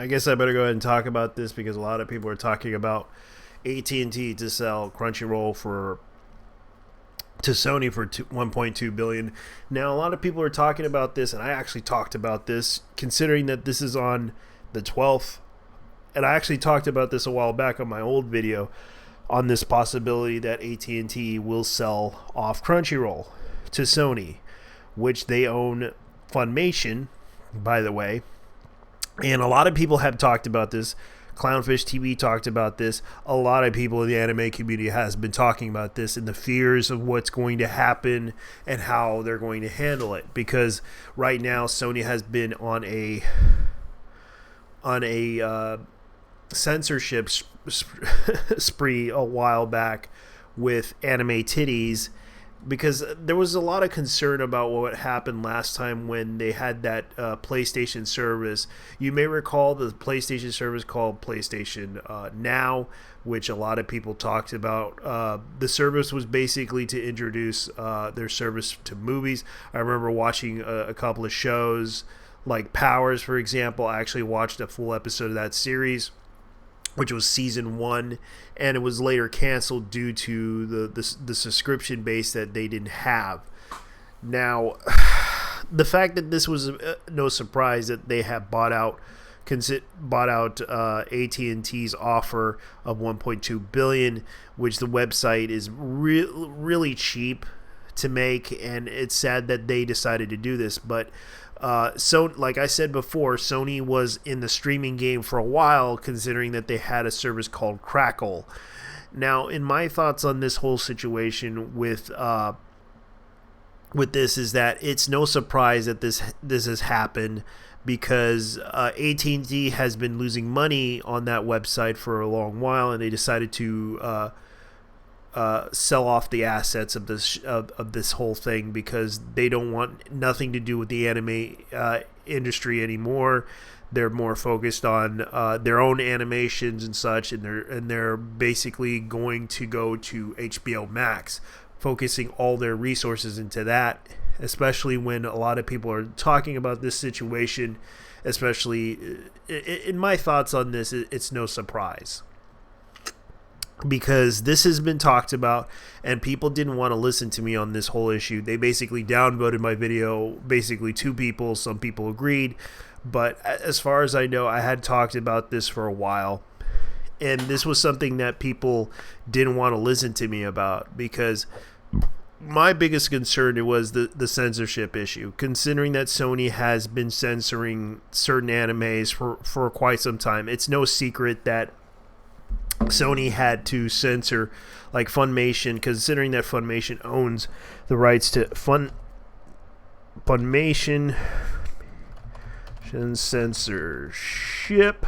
guess I better go ahead and talk about this because a lot of people are talking about AT&T to sell Crunchyroll for to Sony for 1.2 billion. Now, a lot of people are talking about this, and I actually talked about this, considering that this is on the 12th, and I actually talked about this a while back on my old video on this possibility that AT&T will sell off Crunchyroll to Sony, which they own Funimation, by the way. And a lot of people have talked about this. Clownfish TV talked about this. A lot of people in the anime community has been talking about this and the fears of what's going to happen and how they're going to handle it. Because right now Sony has been on a censorship spree a while back with anime titties, because there was a lot of concern about what happened last time when they had that PlayStation service. You may recall the PlayStation service called PlayStation Now, which a lot of people talked about. The service was basically to introduce their service to movies. I remember watching a couple of shows, like Powers, for example. I actually watched a full episode of that series, which was season 1, and it was later canceled due to the subscription base that they didn't have. Now, the fact that this was no surprise that they have bought out AT&T's offer of 1.2 billion, which the website is really cheap to make, and it's sad that they decided to do this. But so, like I said before, Sony was in the streaming game for a while, considering that they had a service called Crackle. Now, in my thoughts on this whole situation with this is that it's no surprise that this has happened, because AT&T has been losing money on that website for a long while, and they decided to sell off the assets of this whole thing, because they don't want nothing to do with the anime industry anymore. They're more focused on their own animations and such, and they're basically going to go to HBO Max, focusing all their resources into that. Especially when a lot of people are talking about this situation, especially in my thoughts on this, it's no surprise, because this has been talked about and people didn't want to listen to me on this whole issue. They basically downvoted my video, basically 2 people. Some people agreed, but as far as I know, I had talked about this for a while, and this was something that people didn't want to listen to me about, because my biggest concern was the censorship issue, considering that Sony has been censoring certain animes for quite some time. It's no secret that Sony had to censor like Funimation, considering that Funimation owns the rights to Funimation censorship,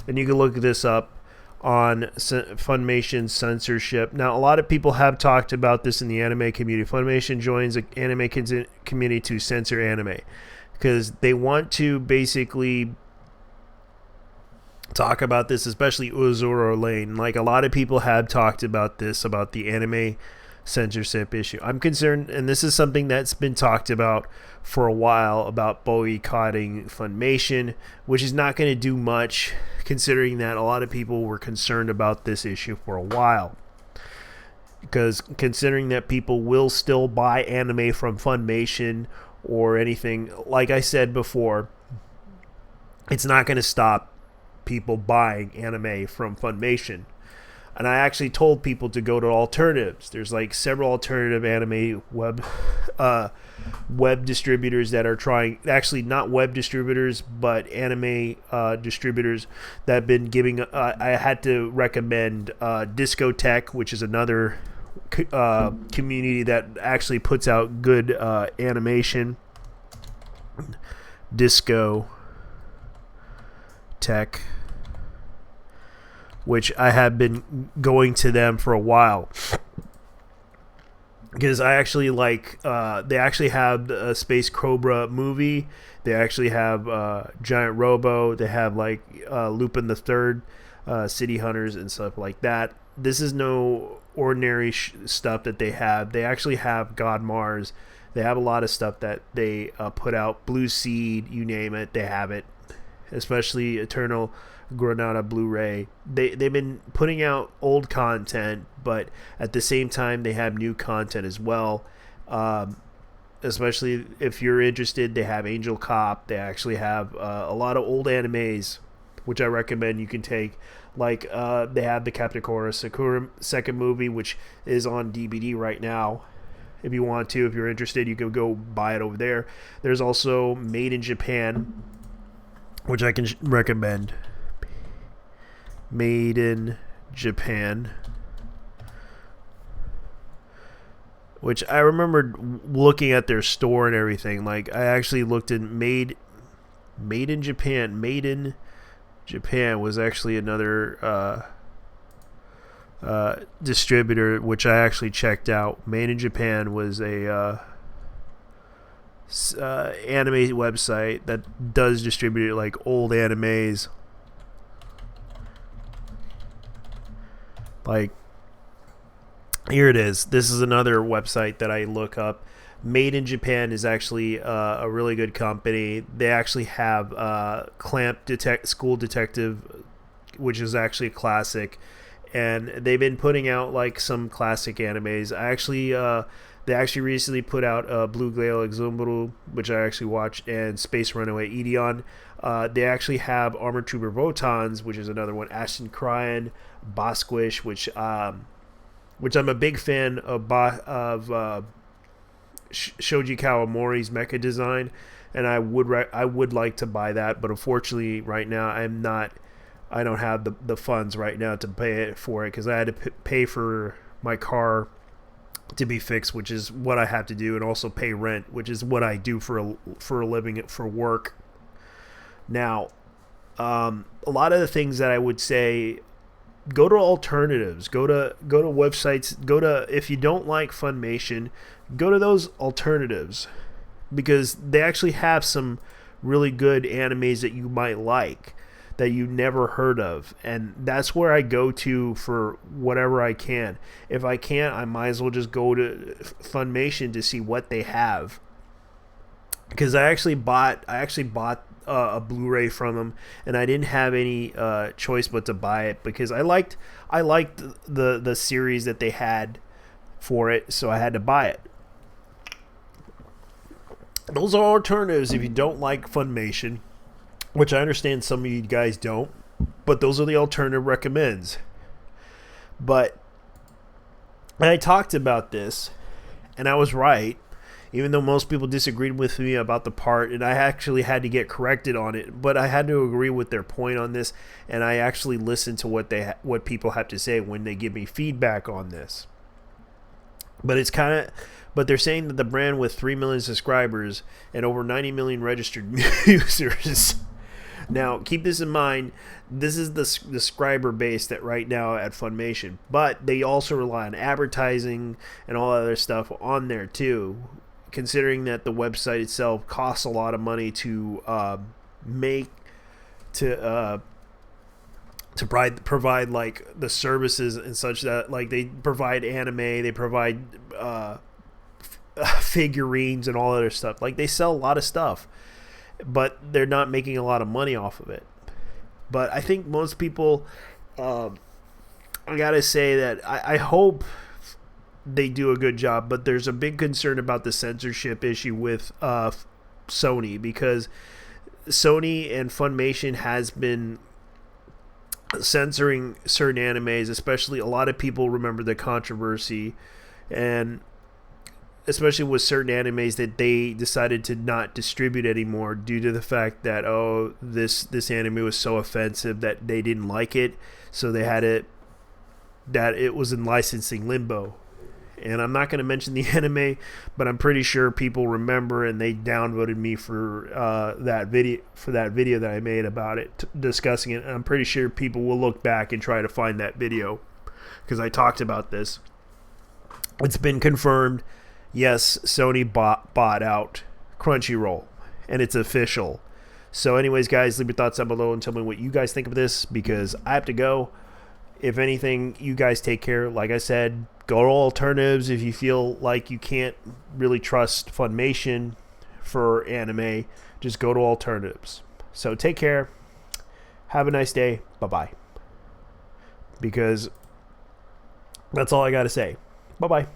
and you can look this up on Funimation censorship. Now, a lot of people have talked about this in the anime community. Funimation joins the anime community to censor anime because they want to basically talk about this, especially Uzura Lane. Like, a lot of people have talked about this, about the anime censorship issue. I'm concerned, and this is something that's been talked about for a while, about boycotting Funimation, which is not going to do much, considering that a lot of people were concerned about this issue for a while. Because considering that people will still buy anime from Funimation or anything, like I said before, it's not going to stop people buying anime from Funimation. And I actually told people to go to alternatives. There's like several alternative anime web distributors that are trying, actually not web distributors, but anime distributors that have been giving, I had to recommend Discotech, which is another community that actually puts out good animation. Discotech, which I have been going to them for a while, because I actually like, they actually have a Space Cobra movie, they actually have Giant Robo, they have like Lupin the Third, City Hunters and stuff like that. This is no ordinary stuff that they have. They actually have God Mars, they have a lot of stuff that they put out, Blue Seed, you name it, they have it. especially Eternal Granada Blu-ray. They've been putting out old content, but at the same time they have new content as well. Especially if you're interested, they have Angel Cop. They actually have a lot of old animes, which I recommend you can take. Like they have the Captain Sakura second movie, which is on DVD right now. If you want to, if you're interested, you can go buy it over there. There's also Made in Japan, which I can recommend. Made in Japan, which I remember looking at their store and everything. Like I actually looked in Made in Japan. Made in Japan was actually another distributor, which I actually checked out. Made in Japan was a anime website that does distribute like old animes. Like, here it is. This is another website that I look up. Made in Japan is actually a really good company. They actually have Clamp School Detective, which is actually a classic, and they've been putting out like some classic animes. They actually recently put out Blue Gale Exumbru, which I actually watched, and Space Runaway Ideon. They actually have Armor Trooper Votans, which is another one. Ashton Cryan, Bosquish, which I'm a big fan of Shoji Kawamori's mecha design, and I would like to buy that, but unfortunately right now I don't have the funds right now to pay for it, because I had to pay for my car to be fixed, which is what I have to do, and also pay rent, which is what I do for a living, for work. Now, a lot of the things that I would say, go to alternatives, go to websites, if you don't like Funimation, go to those alternatives, because they actually have some really good animes that you might like, that you never heard of, and that's where I go to for whatever I can. If I can't, I might as well just go to Funimation to see what they have, because I actually bought a Blu-ray from them, and I didn't have any choice but to buy it, because I liked the series that they had for it, so I had to buy it. Those are alternatives if you don't like Funimation, which I understand some of you guys don't, but those are the alternative recommends. But I talked about this, and I was right, even though most people disagreed with me about the part, and I actually had to get corrected on it, but I had to agree with their point on this, and I actually listened to what people have to say when they give me feedback on this. But they're saying that the brand with 3 million subscribers and over 90 million registered users. Now, keep this in mind. This is the subscriber base that right now at Funimation, but they also rely on advertising and all other stuff on there too, considering that the website itself costs a lot of money to provide like the services and such, that like they provide anime, they provide figurines and all other stuff. Like they sell a lot of stuff, but they're not making a lot of money off of it. But I think most people, I gotta say that I hope they do a good job, but there's a big concern about the censorship issue with Sony, because Sony and Funimation has been censoring certain animes, especially a lot of people remember the controversy, and especially with certain animes that they decided to not distribute anymore due to the fact that this anime was so offensive that they didn't like it, so they had it that it was in licensing limbo. And I'm not going to mention the anime, but I'm pretty sure people remember, and they downvoted me for that video that I made about it, discussing it. And I'm pretty sure people will look back and try to find that video, because I talked about this. It's been confirmed. Yes, Sony bought out Crunchyroll, and it's official. So anyways, guys, leave your thoughts down below and tell me what you guys think of this, because I have to go. If anything, you guys take care. Like I said, go to alternatives if you feel like you can't really trust Funimation for anime. Just go to alternatives. So take care. Have a nice day. Bye-bye. Because that's all I got to say. Bye-bye.